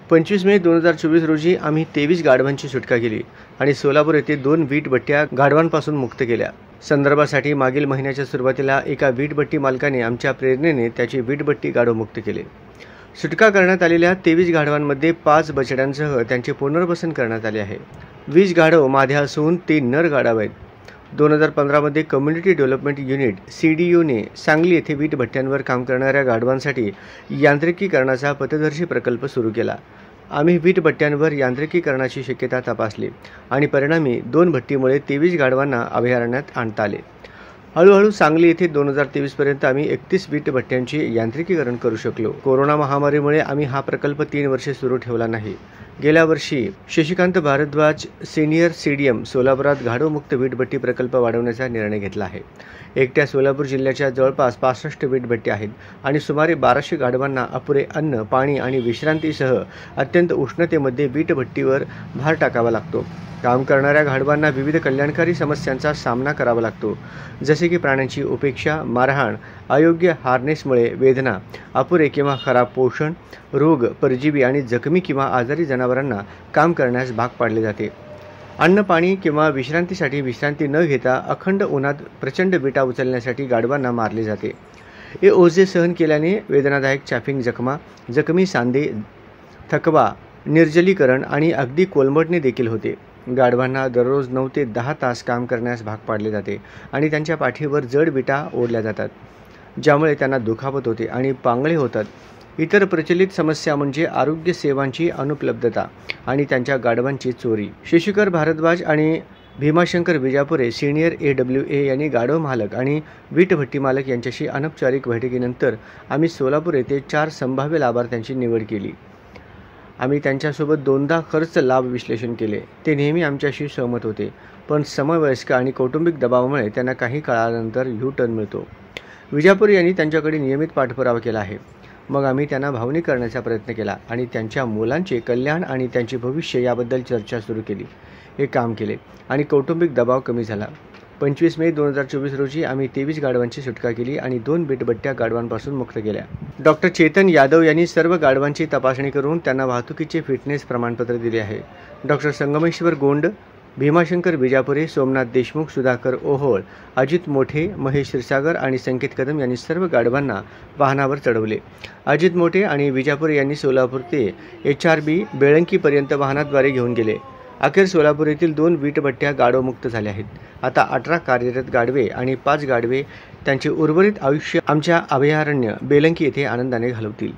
25 मे 2024 रोजी आम्ही 23 गाढवांची सुटका केली आणि सोलापूर येथे 2 वीटभट्ट्या गाढवांपासून मुक्त केल्या। संदर्भासाठी मागील महिन्याच्या सुरुवातीला एका वीटभट्टी मालकाने आमच्या प्रेरणेने त्याची वीटभट्टी गाढव मुक्त केले। सुटका करण्यात आलेल्या 23 गाढवांमध्ये 5 बछड्यांसह त्यांचे पुनर्वसन करण्यात आले आहे। 20 गाढव माद्या असून 3 नर गाढव आहेत। 2015 मध्ये कम्युनिटी डेव्हलपमेंट युनिट CDUने सांगली येथे वीटभट्ट्यांवर काम करणाऱ्या गाढवांसाठी यांत्रिकीकरणाचा पथदर्शी प्रकल्प सुरू केला। आम्ही वीटभट्ट्यांवर यांत्रिकीकरणाची शक्यता तपासली आणि परिणामी 2 भट्टीमुळे 23 गाढवांना अभयारण्यात आणता आले। हळूहळू सांगली येथे 2023 पर्यंत आम्ही 31 वीटभट्ट्यांचे यांत्रिकीकरण करू शकलो। कोरोना महामारीमुळे आम्ही हा प्रकल्प 3 वर्षे सुरू ठेवला नाही। गेल्या वर्षी शशिकांत भारद्वाज सिनियर CDM सोलापुरात गाढवमुक्त वीटभट्टी प्रकल्प वाढवण्याचा निर्णय घेतला आहे। एकट्या सोलापूर जिल्ह्याच्या जवळपास 65 वीटभट्टी आहेत आणि सुमारे 1200 गाढवांना अपुरे अन्न, पाणी आणि विश्रांतीसह अत्यंत उष्णतेमध्ये वीटभट्टीवर भार टाकावा लागतो। काम करणाऱ्या गाढवांना विविध कल्याणकारी समस्यांचा सामना करावा लागतो, जसे की प्राण्यांची उपेक्षा, मारहाण, अयोग्य हार्नेसमुळे वेदना, अपुरे किंवा खराब पोषण, रोग, परजीवी आणि जखमी किंवा आजारी जनावरांना काम करण्यास भाग पाडले जाते। अन्न, पाणी किंवा विश्रांती न घेता अखंड उन्हात प्रचंड विटा उचलण्यासाठी गाढवांना मारले जाते। हे ओझे सहन केल्याने वेदनादायक चॅफिंग जखमा, जखमी सांधे, थकवा, निर्जलीकरण आणि अगदी कोलमडणे देखील होते। गाढवांना दररोज 9 ते 10 तास काम करण्यास भाग पाडले जाते आणि त्यांच्या पाठीवर जड विटा ओढल्या जातात, ज्यामुळे त्यांना दुखापत होते आणि पांगळे होतात। इतर प्रचलित समस्या म्हणजे आरोग्य सेवांची अनुपलब्धता आणि त्यांच्या गाढवांची चोरी। शशिकांत भारद्वाज आणि भीमाशंकर विजापुरे सिनियर AWA यांनी गाढव मालक आणि वीटभट्टी मालक यांच्याशी अनौपचारिक बैठकीनंतर आम्ही सोलापूर येथे 4 संभाव्य लाभार्थ्यांची निवड केली। आम्ही त्यांच्यासोबत 2दा खर्च लाभ विश्लेषण केले। ते नेहमी आमच्याशी सहमत होते, पण समवयस्क आणि कौटुंबिक दबावामुळे त्यांना काही काळानंतर U-टर्न मिळतो। विजापुरे यांनी त्यांच्याकडे नियमित पाठपुरावा केला आहे। मग आम्ही त्यांना भावनिक करण्याचा प्रयत्न केला आणि त्यांच्या मुलांचे कल्याण आणि त्यांचे भविष्य याबद्दल चर्चा सुरू केली। हे काम केले आणि कौटुंबिक दबाव कमी झाला। 25 मे 2024 रोजी आम्ही 23 गाढवांची सुटका केली आणि 2 वीटभट्ट्या गाढवांपासून मुक्त केल्या। डॉक्टर चेतन यादव यांनी सर्व गाढवांची तपासणी करून त्यांना वाहतुकीचे फिटनेस प्रमाणपत्र दिले आहे। डॉक्टर संगमेश्वर गोंड, भीमाशंकर विजापुरे, सोमनाथ देशमुख, सुधाकर ओहोळ, अजित मोठे, महेश क्षीरसागर आणि संकेत कदम यांनी सर्व गाढवांना वाहनावर चढवले। अजित मोठे आणि विजापुरे यांनी सोलापूर ते HRB बेळंकीपर्यंत वाहनाद्वारे घेऊन गेले। अखेर सोलापूर येथील 2 वीटभट्ट्या गाढवमुक्त झाल्या आहेत। आता 18 कार्यरत गाढवे आणि 5 गाढवे त्यांचे उर्वरित आयुष्य आमच्या अभयारण्य बेळंकी येथे आनंदाने घालवतील।